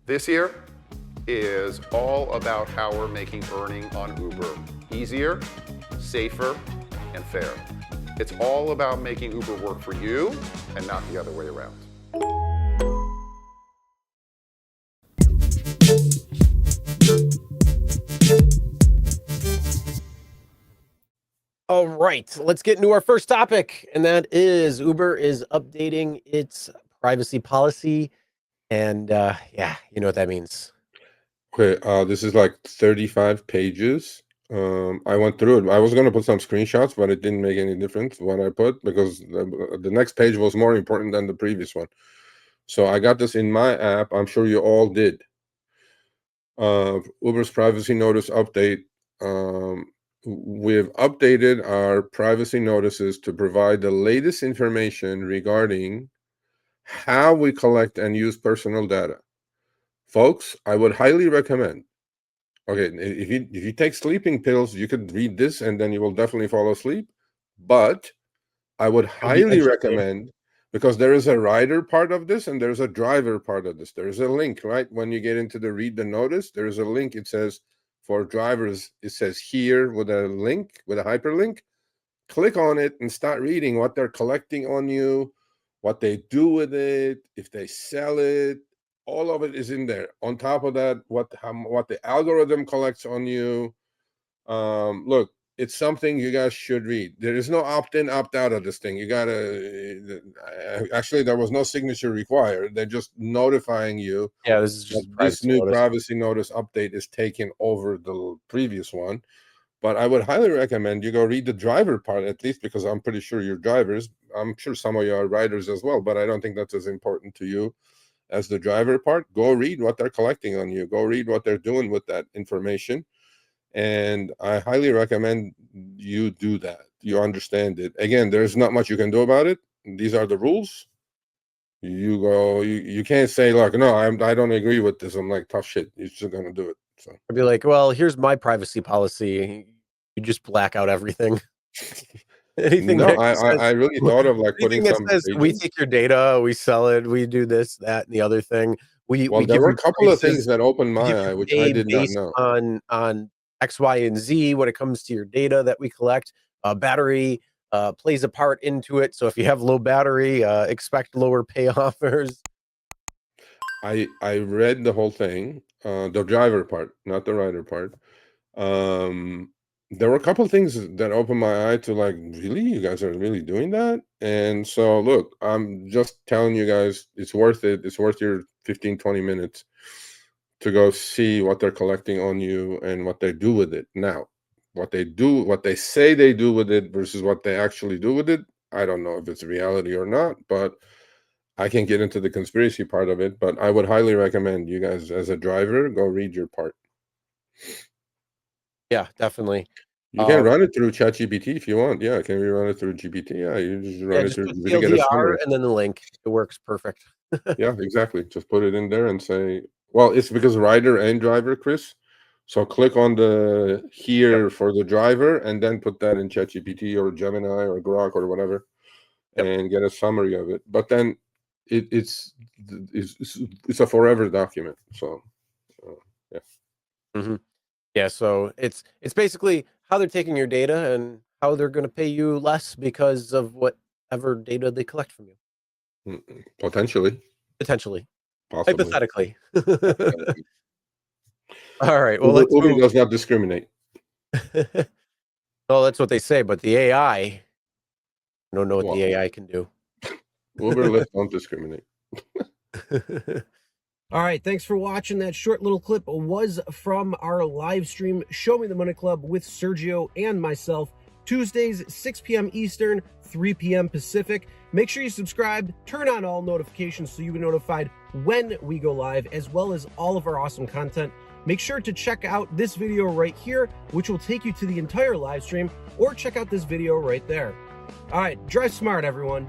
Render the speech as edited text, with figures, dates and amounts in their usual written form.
This year is all about how we're making earning on Uber easier, safer, and fair. It's all about making Uber work for you and not the other way around. All right, let's get into our first topic, and that is Uber is updating its privacy policy. And yeah, you know what that means. Okay, this is like 35 pages. I went through it. I was going to put some screenshots, but it didn't make any difference what I put because the next page was more important than the previous one. So I got this in my app. I'm sure you all did. Uber's privacy notice update. We've updated our privacy notices to provide the latest information regarding how we collect and use personal data. Folks, I would highly recommend. Okay, if you take sleeping pills, you could read this and then you will definitely fall asleep. But I would highly recommend, because there is a rider part of this and there's a driver part of this. There's a link, right? When you get into the read the notice, there's a link. It says for drivers, it says here with a link, with a hyperlink. Click on it and start reading what they're collecting on you, what they do with it, if they sell it. All of it is in there. On top of that, what the algorithm collects on you. Look, it's something you guys should read. There is no opt-in, opt-out of this thing. You gotta actually, there was no signature required. They're just notifying you. Yeah, this is just this new privacy notice update is taking over the previous one. But I would highly recommend you go read the driver part, at least, because I'm pretty sure you're drivers. I'm sure some of you are riders as well, but I don't think that's as important to you as the driver part. Go read what they're collecting on you. Go read what they're doing with that information. And I highly recommend you do that. You understand it. Again, there's not much you can do about it. These are the rules. You can't say like, no, I don't agree with this. I'm like, tough shit. You're just gonna do it. So I'd be like, well, here's my privacy policy. You just black out everything. Anything no, that says, I really thought of like putting that some says we pages. take your data, we sell it, we do this, that, and the other thing. We Well, there give were you a couple of prices, things that opened we give my eye, you which I pay did not based know. on X, Y, and Z when it comes to your data that we collect. Battery plays a part into it. So if you have low battery, expect lower pay offers. I read the whole thing, the driver part, not the rider part. There were a couple of things that opened my eye to like, really, you guys are really doing that? And so look, I'm just telling you guys, it's worth it. It's worth your 15-20 minutes to go see what they're collecting on you and what they do with it. Now, what they say they do with it versus what they actually do with it, I don't know if it's reality or not, but I can't get into the conspiracy part of it. But I would highly recommend you guys, as a driver, go read your part. Yeah, definitely. You can run it through ChatGPT if you want. Yeah, can we run it through GPT? Yeah, you just run it through just to get a summary. and then the link. It works perfect. Yeah, exactly. Just put it in there and say, well, it's because rider and driver, Chris. So click on the here for the driver and then put that in ChatGPT or Gemini or Grok or whatever, and get a summary of it. But then it's a forever document. So yeah. Mm-hmm. Yeah, so it's basically how they're taking your data and how they're going to pay you less because of whatever data they collect from you. Potentially. Potentially. Possibly. Hypothetically. All right, well, Uber does not discriminate. Well, that's what they say, but the AI, I don't know what the AI can do. Uber, Lyft don't discriminate. All right, thanks for watching. That short little clip was from our live stream, Show Me the Money Club, with Sergio and myself, Tuesdays, 6 p.m. Eastern, 3 p.m. Pacific. Make sure you subscribe, turn on all notifications so you'll be notified when we go live, as well as all of our awesome content. Make sure to check out this video right here, which will take you to the entire live stream, or check out this video right there. All right, drive smart, everyone.